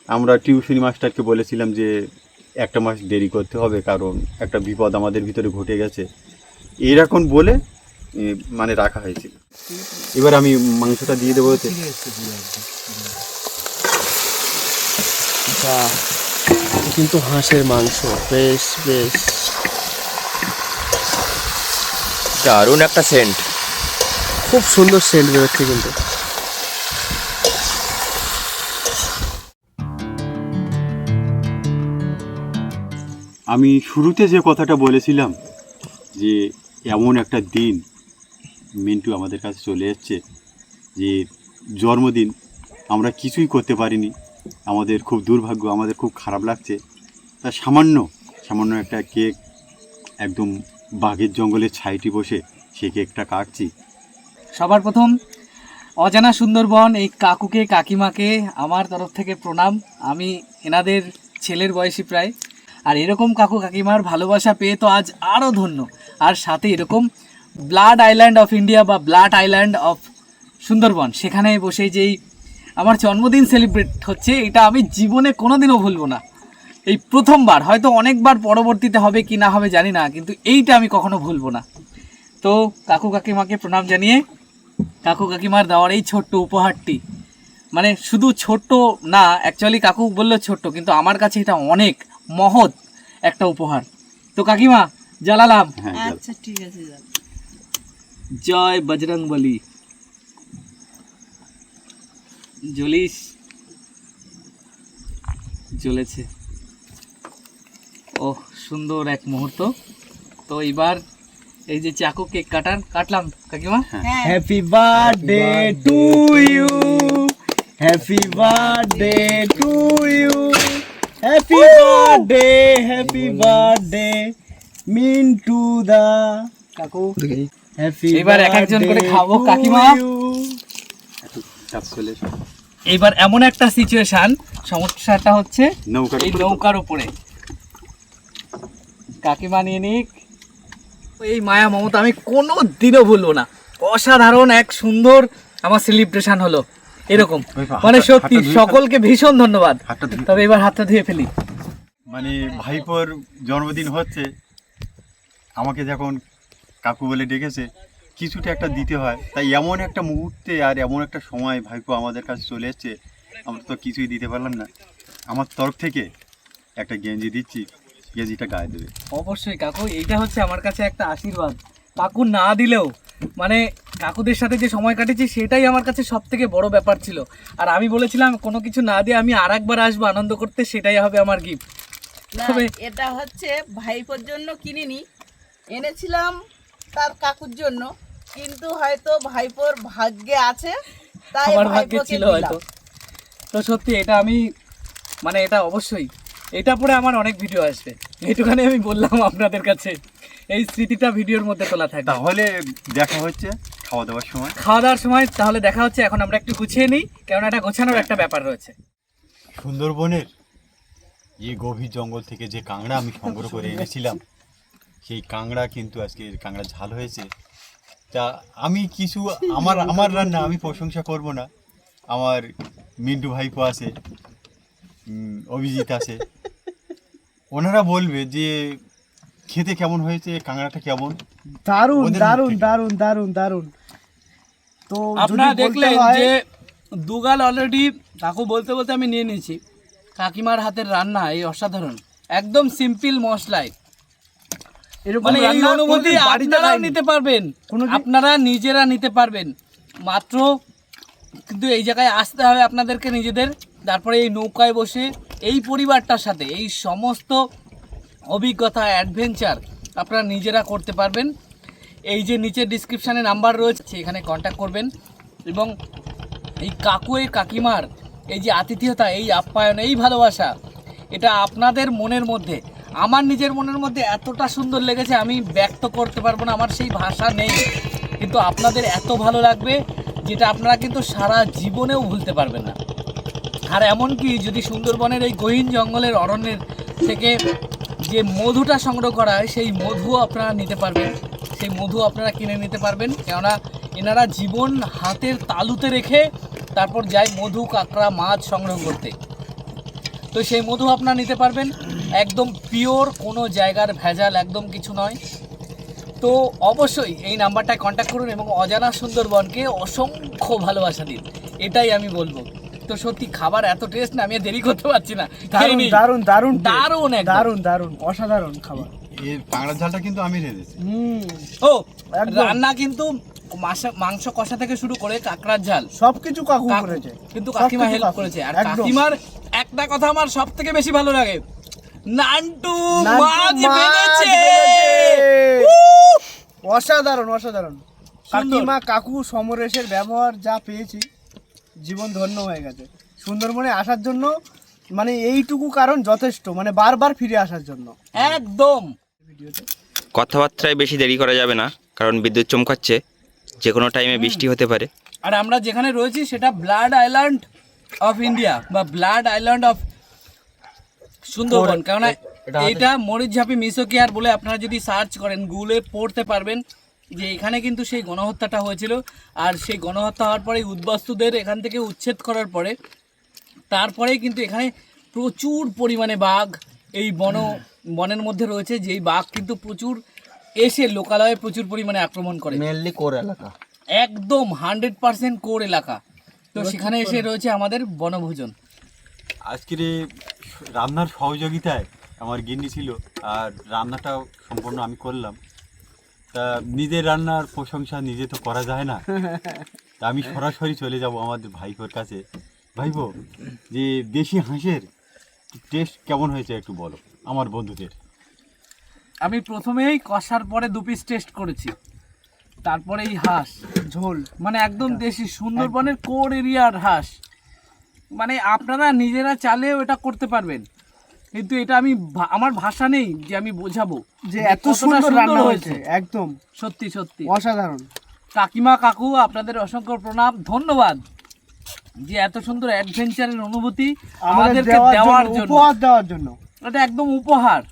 আমরা টিউশনি মাস্টারকে বলেছিলাম যে একটা মাস দেরি করতে হবে, কারণ একটা বিপদ আমাদের ভিতরে ঘটে গেছে, এরকম বলে মানে রাখা হয়েছিল। এবার আমি মাংসটা দিয়ে দেবো ওতে। বাহ, কিন্তু হাঁসের মাংস বেশ বেশ দারুণ একটা সেন্ট। খুব সুন্দর সেন্ট বেরোচ্ছে কিন্তু। আমি শুরুতে যে কথাটা বলেছিলাম যে এমন একটা দিন মিন্টু আমাদের কাছে চলে যাচ্ছে, যে জন্মদিন, আমরা কিছুই করতে পারিনি, আমাদের খুব দুর্ভাগ্য, আমাদের খুব খারাপ লাগছে। তা সামান্য একটা কেক, একদম বাঘের জঙ্গলের ছাইটি বসে সেই কেকটা কাটছি। সবার প্রথম অজানা সুন্দরবন এই কাকুকে কাকিমাকে আমার তরফ থেকে প্রণাম। আমি এনাদের ছেলের বয়সী প্রায়, আর এরকম কাকু কাকিমার ভালোবাসা পেয়ে তো আজ আরও ধন্য। আর সাথে এরকম ব্লাড আইল্যান্ড অফ ইন্ডিয়া বা ব্লাড আইল্যান্ড অফ সুন্দরবন, সেখানে বসে যেই আমার জন্মদিন সেলিব্রেট হচ্ছে, এটা আমি জীবনে কোনোদিনও ভুলবো না। এই প্রথমবার, হয়তো অনেকবার পরবর্তীতে হবে কি না হবে জানি না, কিন্তু এইটা আমি কখনো ভুলবো না। তো কাকু কাকিমাকে প্রণাম জানিয়ে কাকু কাকিমার দেওয়ার এই ছোট্ট উপহারটি, মানে শুধু ছোট্ট না, অ্যাকচুয়ালি কাকু বললো ছোট্ট, কিন্তু আমার কাছে এটা অনেক মহৎ একটা উপহার। তো কাকিমা জ্বালালাম। হ্যাঁ, আচ্ছা ঠিক আছে, যান। জয় বজরংবলী। জ্বলিস, জ্বলেছে। ওহ, সুন্দর এক মুহূর্ত। তো এবার এই যে চাকু কেক কাটলাম কাকিমা। Happy birthday to you, happy birthday to you, happy birthday Mintu দা। কাকু হ্যাপি এবার এক একজন করে খাবো কাকিমা। কাজ চলে এসো। এবার এমন একটা সিচুয়েশন, সমস্যাটা হচ্ছে নৌকার এই উপরে। নৌকার উপরে কাকিমা নিয়ে নিক। এই মায়া মমতা আমি কোনো দিনও ভুলবো না। অসাধারণ এক সুন্দর আমার সেলিব্রেশন হলো এরকম, মানে সত্যি সকলকে ভীষণ ধন্যবাদ। হাতটা ধুয়ে- তবে এবার হাতটা ধুয়ে ফেলি। মানে ভাইপোর জন্মদিন হচ্ছে, আমাকে যখন কাকু বলে ডেকেছে, কিছুটা একটা দিতে হয়। তাই এমন একটা মুহূর্তে আর এমন একটা সময় ভাইপো আমাদের কাছে চলে এসছে, আমরা তো কিছুই দিতে পারলাম না। আমার তরফ থেকে একটা গেঞ্জি দিচ্ছি, গেঞ্জিটা গায়ে দেবে। অবশ্যই কাকু, এইটা হচ্ছে আমার কাছে একটা আশীর্বাদ। কাকু না দিলেও মানে কাকুদের সাথে যে সময় কাটেছি সেটাই আমার কাছে সব থেকে বড় ব্যাপার ছিল। আর আমি বলেছিলাম কোনো কিছু না দিয়ে আমি আর একবার আসবো আনন্দ করতে, সেটাই হবে আমার গিফট। না, তবে এটা হচ্ছে ভাইপোর জন্য কিনিনি, এনেছিলাম তার কাকুর জন্য, কিন্তু হয়তো ভাইপোর ভাগ্যে আছে তাই আমার ভাগ্যে ভাইপোকে ছিল দিলাম। হয়তো। তো সত্যি এটা আমি মানে এটা অবশ্যই, এটা পরে আমার অনেক ভিডিও আসবে, এইটুখানি আমি বললাম আপনাদের কাছে। এই স্মৃতিটা ভিডিওর মধ্যে তোলা থাকবে। তাহলে দেখা হচ্ছে খাওয়া দাওয়ার সময়। খাওয়া দাওয়ার সময় তাহলে দেখা হচ্ছে। এখন আমরা একটু গুছিয়ে নিই, কারণ এটা গোছানোর একটা ব্যাপার রয়েছে। সুন্দরবনের এই গভীর জঙ্গল থেকে যে কাঁকড়া আমি সংগ্রহ করে এনেছিলাম, সেই কাঁকড়া কিন্তু আজকে কাঁকড়া ঝাল হয়েছে। তা আমি কিছু আমার রান্না আমি প্রশংসা করব না। আমার মিন্টু ভাইপো আছে, অভিজিৎ আছে, ওনারা বলবে যে খেতে কেমন হয়েছে, কাঁকড়াটা কেমন। দারুণ ওদের দারুণ মুখ থেকে। দারুণ দারুণ দারুণ। তো আপনারা যদি বলতে দেখলেন হয়- যে দুগাল অলরেডি কাকু বলতে বলতে আমি নিয়ে নিয়েছি। কাকিমার হাতের রান্না এই অসাধারণ, একদম সিম্পল মশলায়। এরকম মানে এই রান্না অনুভূতি কোনোদিন বাড়িতে আপনারাও খাইনি। নিতে পারবেন, কোনোদিন- আপনারা নিজেরা নিতে পারবেন মাত্র। কিন্তু এই জায়গায় আসতে হবে আপনাদেরকে নিজেদের, তারপরে এই নৌকায় বসে এই পরিবারটার সাথে এই সমস্ত অভিজ্ঞতা অ্যাডভেঞ্চার আপনারা নিজেরা করতে পারবেন। এই যে নিচে ডিসক্রিপশানে নাম্বার রয়েছে, এখানে কন্ট্যাক্ট করবেন। এবং এই কাকু এই কাকিমার এই যে আতিথেয়তা, এই আপ্যায়ন, এই ভালোবাসা, এটা আপনাদের মনের মধ্যে, আমার নিজের মনের মধ্যে এতটা সুন্দর লেগেছে আমি ব্যক্ত করতে পারবো না, আমার সেই ভাষা নেই। কিন্তু আপনাদের এত ভালো লাগবে যেটা আপনারা কিন্তু সারা জীবনেও ভুলতে পারবেন না। আর এমনকি যদি সুন্দরবনের এই গহীন জঙ্গলের অরণ্যের থেকে যে মধুটা সংগ্রহ করা হয়, সেই মধুও আপনারা নিতে পারবেন, সেই মধু আপনারা কিনে নিতে পারবেন। কেননা এনারা জীবন হাতের তালুতে রেখে তারপর যায় মধু, কাঁকড়া, মাছ সংগ্রহ করতে। তো সেই মধু আপনারা নিতে পারবেন, একদম পিওর, কোনো জায়গার ভেজাল একদম কিছু নয়। তো অবশ্যই এই নাম্বারটায় কন্ট্যাক্ট করুন এবং অজানা সুন্দরবনকে অসংখ্য ভালোবাসা দিন, এটাই আমি বলবো। তো সত্যি খাবার এত টেস্ট না, আমি আর দেরি করতে পারছি না। খেয়ে দারুণ নিই। দারুণ দারুণ দারুণ একদম। দারুণ দারুণ অসাধারণ খাবার। এর কাঁকড়ার ঝালটা কিন্তু আমি রেঁধেছি। ও একদম। রান্না কিন্তু মাংস কষা থেকে শুরু করে কাঁকড়ার ঝাল সবকিছু কাকু কাকু, করেছে, কিন্তু কাকিমা সবকিছু হেল্প কাকু। করেছে। আর একদম। কাকিমার একটা কথা আমার সব থেকে বেশি ভালো লাগে, নান্টু নান্টু মাছ মাছ বেঁধেছে। বেঁধেছে। অসাধারণ অসাধারণ। কাকিমা কাকু সমরেশের ব্যবহার যা পেয়েছি, জীবন ধন্য হয়ে গেছে। সুন্দরবনে আসার জন্য মানে এইটুকু কারণ যথেষ্ট, মানে বারবার ফিরে আসার জন্য। একদম। কথাবার্তায় বেশি দেরি করা যাবে না, কারণ বিদ্যুৎ চমকাচ্ছে, যে কোনো টাইমে বৃষ্টি হতে পারে। আর আমরা যেখানে রয়েছি সেটা ব্লাড আইল্যান্ড অফ ইন্ডিয়া বা ব্লাড আইল্যান্ড অফ সুন্দরবন। কেননা এইটা মরিচঝাপি মিসোকিয়ার বলে আপনারা যদি সার্চ করেন গুগলে পড়তে পারবেন যে এখানে কিন্তু সেই গণহত্যাটা হয়েছিল। আর সেই গণহত্যা হওয়ার পরে উদ্বাস্তুদের এখান থেকে উচ্ছেদ করার পরে তারপরেই কিন্তু এখানে প্রচুর পরিমাণে বাঘ এই বনের মধ্যে রয়েছে, যেই বাঘ কিন্তু প্রচুর এসে লোকালয়ে প্রচুর পরিমাণে আক্রমণ করে। মেনলি কোর এলাকা। একদম 100% কোর এলাকা। তো সেখানে এসে রয়েছে আমাদের বনভোজন। আজকের এই রান্নার সহযোগিতায় আমার গিন্নি ছিল, আর রান্নাটাও সম্পূর্ণ আমি করলাম। তা নিজের রান্নার প্রশংসা নিজে তো করা যায় না, তা আমি সরাসরি চলে যাব আমাদের ভাইপোর কাছে। ভাইপো, যে দেশি হাঁসের টেস্ট কেমন হয়েছে একটু বলো আমার বন্ধুদের। আমি প্রথমেই কষার পরে 2 পিস টেস্ট করেছি, তারপরে এই হাঁস ঝোল মানে একদম দেশি সুন্দরবনের কোর এরিয়ার হাঁস। মানে আপনারা নিজেরা চালেও এটা করতে পারবেন, কিন্তু এটা আমি আমার ভাষা নেই যে আমি বোঝাবো যে এত কতটা সুন্দর রান্না হয়েছে, একদম সত্যি সত্যি অসাধারণ। কাকিমা কাকু আপনাদের অসংখ্য প্রণাম, ধন্যবাদ যে এত সুন্দর অ্যাডভেঞ্চারের অনুভূতি আমাদেরকে দেওয়ার জন্য, উপহার দেওয়ার জন্য। এটা একদম উপহার।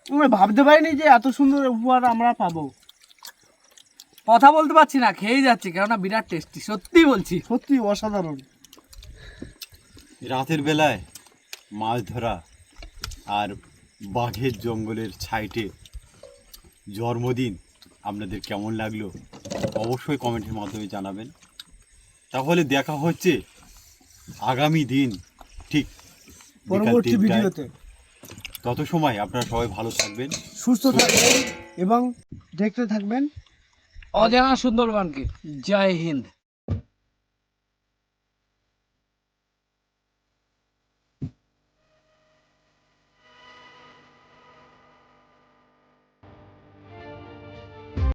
তুমি ভাবতে পারিনি যে এত সুন্দর উপহার আমরা পাবো। কথা বলতে পারছি না, খেয়ে যাচ্ছি, কেননা বিরাট টেস্টি, সত্যি বলছি। সত্যি অসাধারণ। রাতের বেলায় মাছ ধরা আর বাঘের জঙ্গলের সাইডে জন্মদিন, আপনাদের কেমন লাগলো অবশ্যই কমেন্টের মাধ্যমে জানাবেন। তাহলে দেখা হচ্ছে আগামী দিন ঠিক বিকাল পরবর্তী 3টায়। ভিডিওতে তত সময় আপনারা সবাই ভালো থাকবেন। সুস্থ থাকবেন এবং দেখতে থাকবেন অজানা সুন্দরবনকে। জয় হিন্দ।